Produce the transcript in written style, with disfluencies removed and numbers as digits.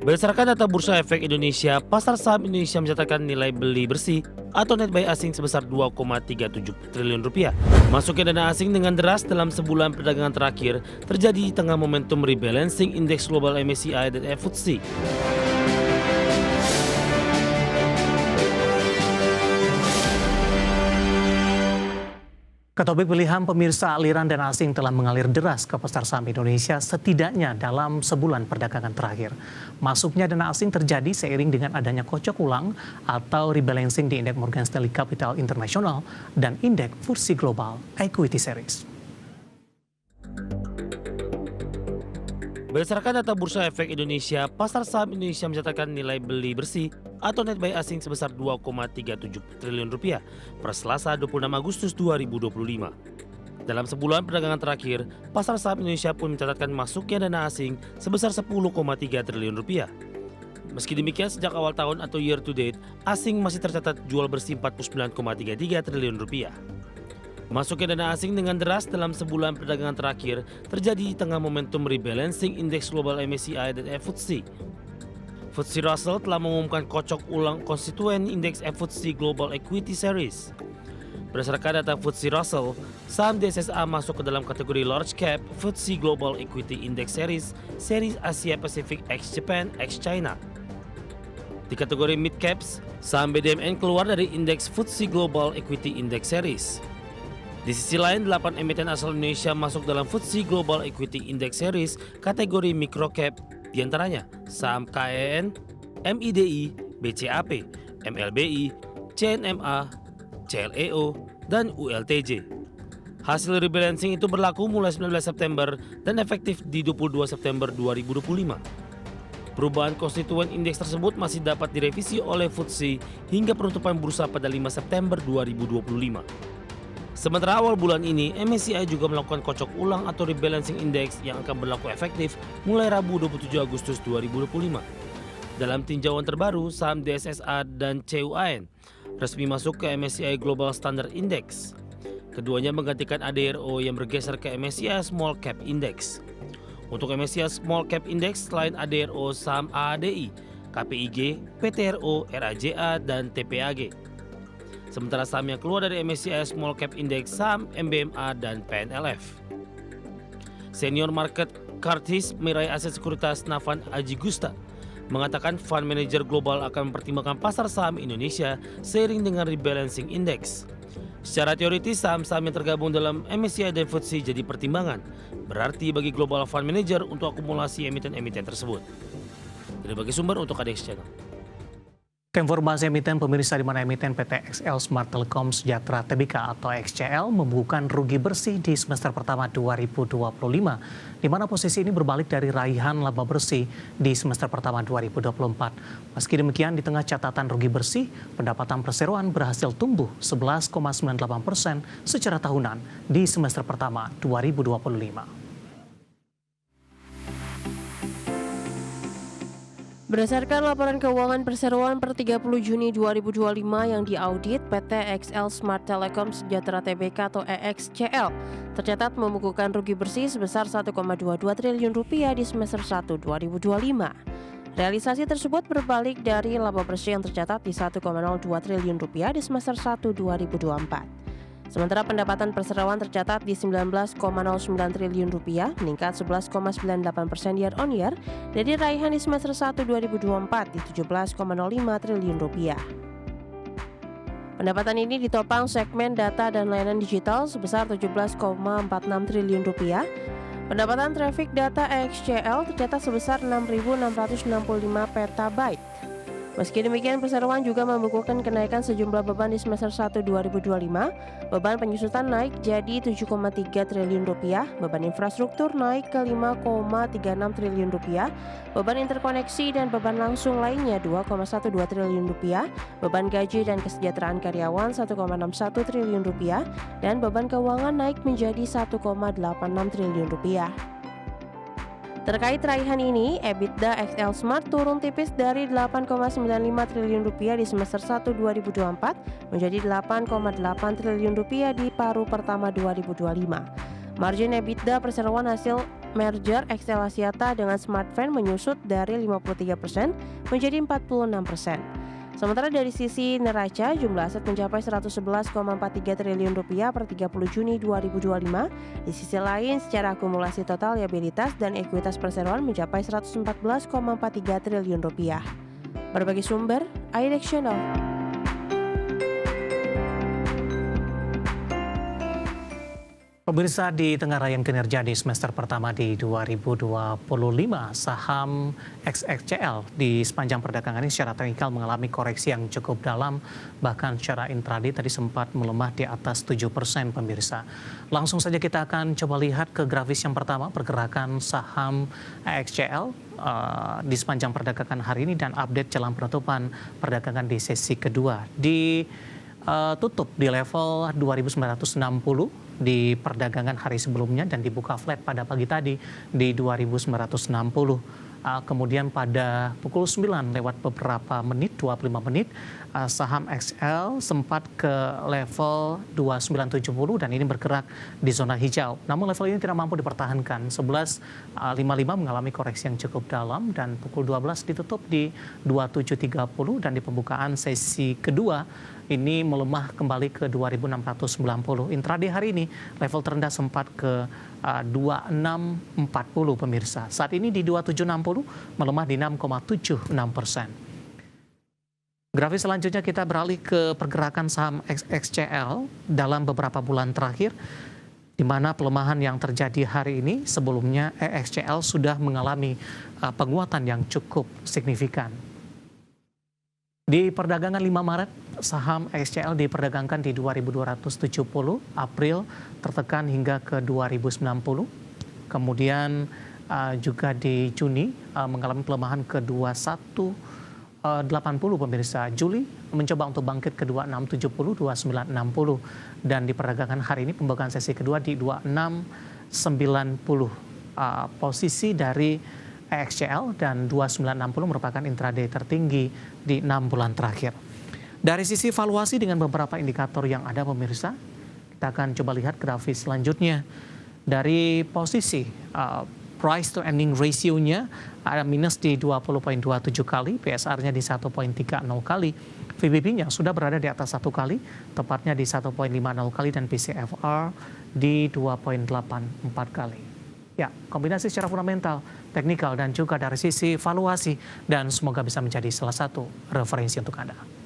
Berdasarkan data Bursa Efek Indonesia, pasar saham Indonesia mencatatkan nilai beli bersih atau net buy asing sebesar 2,37 triliun rupiah. Masuknya dana asing dengan deras dalam sebulan perdagangan terakhir terjadi di tengah momentum rebalancing indeks global MSCI dan FTSE. Ke topik pilihan, pemirsa, aliran dana asing telah mengalir deras ke pasar saham Indonesia setidaknya dalam sebulan perdagangan terakhir. Masuknya dana asing terjadi seiring dengan adanya kocok ulang atau rebalancing di indeks Morgan Stanley Capital International dan indeks FTSE Global Equity Series. Berdasarkan data Bursa Efek Indonesia, pasar saham Indonesia mencatatkan nilai beli bersih atau net buy asing sebesar 2,37 triliun rupiah per Selasa 26 Agustus 2025. Dalam sebulan perdagangan terakhir, pasar saham Indonesia pun mencatatkan masuknya dana asing sebesar 10,3 triliun rupiah. Meski demikian, sejak awal tahun atau year to date, asing masih tercatat jual bersih 49,33 triliun rupiah. Masuknya dana asing dengan deras dalam sebulan perdagangan terakhir terjadi di tengah momentum rebalancing indeks global MSCI dan FTSE. FTSE Russell telah mengumumkan kocok ulang konstituen indeks FTSE Global Equity Series. Berdasarkan data FTSE Russell, saham DSSA masuk ke dalam kategori Large Cap FTSE Global Equity Index Series, seri Asia Pacific X Japan X China. Di kategori Mid Caps, saham BDMN keluar dari indeks FTSE Global Equity Index Series. Di sisi lain, 8 emiten asal Indonesia masuk dalam FTSE Global Equity Index Series kategori Microcap, diantaranya saham KEN, MIDI, BCAP, MLBI, CNMA, CLEO, dan ULTJ. Hasil rebalancing itu berlaku mulai 19 September dan efektif di 22 September 2025. Perubahan konstituen indeks tersebut masih dapat direvisi oleh FTSE hingga penutupan bursa pada 5 September 2025. Sementara awal bulan ini, MSCI juga melakukan kocok ulang atau rebalancing index yang akan berlaku efektif mulai Rabu 27 Agustus 2025. Dalam tinjauan terbaru, saham DSSA dan CUAN resmi masuk ke MSCI Global Standard Index. Keduanya menggantikan ADRO yang bergeser ke MSCI Small Cap Index. Untuk MSCI Small Cap Index, selain ADRO, saham AADI, KPIG, PTRO, RAJA, dan TPAG. Sementara saham yang keluar dari MSCI Small Cap Index, saham MBMA dan PNLF. Senior Market Curtis Mirai Aset Sekuritas Navan Aji Gusta mengatakan fund manager global akan mempertimbangkan pasar saham Indonesia seiring dengan rebalancing index. Secara teoritis, saham-saham yang tergabung dalam MSCI dan FTSE jadi pertimbangan, berarti bagi global fund manager untuk akumulasi emiten-emiten tersebut. Dari bagi sumber untuk ADX Channel. Informasi emiten, pemirsa, di mana emiten PT XL Smart Telecom Sejahtera Tbk atau XCL membukukan rugi bersih di semester pertama 2025, di mana posisi ini berbalik dari raihan laba bersih di semester pertama 2024. Meski demikian, di tengah catatan rugi bersih, pendapatan perseroan berhasil tumbuh 11,98% secara tahunan di semester pertama 2025. Berdasarkan laporan keuangan perseroan per 30 Juni 2025 yang diaudit, PT XL Smart Telecom Sejahtera Tbk atau EXCL tercatat membukukan rugi bersih sebesar 1,22 triliun rupiah di semester 1 2025. Realisasi tersebut berbalik dari laba bersih yang tercatat di 1,02 triliun rupiah di semester 1 2024. Sementara pendapatan perseroan tercatat di 19,09 triliun rupiah, meningkat 11,98% year on year dari raihan di semester 1 2024 di 17,05 triliun rupiah. Pendapatan ini ditopang segmen data dan layanan digital sebesar 17,46 triliun rupiah. Pendapatan traffic data EXCL tercatat sebesar 6.665 petabyte. Meski demikian, perseroan juga membukukan kenaikan sejumlah beban di semester 1 2025. Beban penyusutan naik jadi 7,3 triliun rupiah, beban infrastruktur naik ke 5,36 triliun rupiah, beban interkoneksi dan beban langsung lainnya 2,12 triliun rupiah, beban gaji dan kesejahteraan karyawan 1,61 triliun rupiah, dan beban keuangan naik menjadi 1,86 triliun rupiah. Terkait raihan ini, EBITDA XL Smart turun tipis dari 8,95 triliun rupiah di semester 1 2024 menjadi 8,8 triliun rupiah di paruh pertama 2025. Margin EBITDA perseroan hasil merger XL Axiata dengan Smartfren menyusut dari 53% menjadi 46%. Sementara dari sisi neraca, jumlah aset mencapai 111,43 triliun rupiah per 30 Juni 2025. Di sisi lain, secara akumulasi total liabilitas dan ekuitas perseroan mencapai 114,43 triliun rupiah. Berbagai sumber, IDEX Channel. Pemirsa, di tengah raihan kinerja di semester pertama di 2025, saham XXCL di sepanjang perdagangan ini secara teknikal mengalami koreksi yang cukup dalam, bahkan secara intraday tadi sempat melemah di atas 7% pemirsa. Langsung saja kita akan coba lihat ke grafis yang pertama, pergerakan saham XXCL di sepanjang perdagangan hari ini dan update jelang penutupan perdagangan di sesi kedua. Tutup di level 2.960 di perdagangan hari sebelumnya dan dibuka flat pada pagi tadi di 2.960. Kemudian pada pukul 9 lewat beberapa menit, 25 menit, saham XL sempat ke level 2970 dan ini bergerak di zona hijau. Namun level ini tidak mampu dipertahankan. 11.55 mengalami koreksi yang cukup dalam dan pukul 12 ditutup di 2730 dan di pembukaan sesi kedua ini melemah kembali ke 2.690. Intraday hari ini level terendah sempat ke 2640 pemirsa. Saat ini di 2760 melemah di 6,76%. Grafis selanjutnya kita beralih ke pergerakan saham XXCL dalam beberapa bulan terakhir, di mana pelemahan yang terjadi hari ini sebelumnya XXCL sudah mengalami penguatan yang cukup signifikan. Di perdagangan 5 Maret, saham XXCL diperdagangkan di 2.270, April tertekan hingga ke 2.090, kemudian juga di Juni mengalami pelemahan ke 2180 pemirsa. Juli mencoba untuk bangkit ke 2670, 2960 dan di perdagangan hari ini pembukaan sesi kedua di 2690. Posisi dari XXCL dan 2960 merupakan intraday tertinggi di 6 bulan terakhir. Dari sisi valuasi dengan beberapa indikator yang ada pemirsa, kita akan coba lihat grafis selanjutnya. Dari posisi price to earning ratio-nya ada minus di 20,27 kali, PSR-nya di 1,30 kali, VBB-nya sudah berada di atas 1 kali, tepatnya di 1,50 kali dan PCFR di 2,84 kali. Ya, kombinasi secara fundamental, teknikal dan juga dari sisi valuasi dan semoga bisa menjadi salah satu referensi untuk Anda.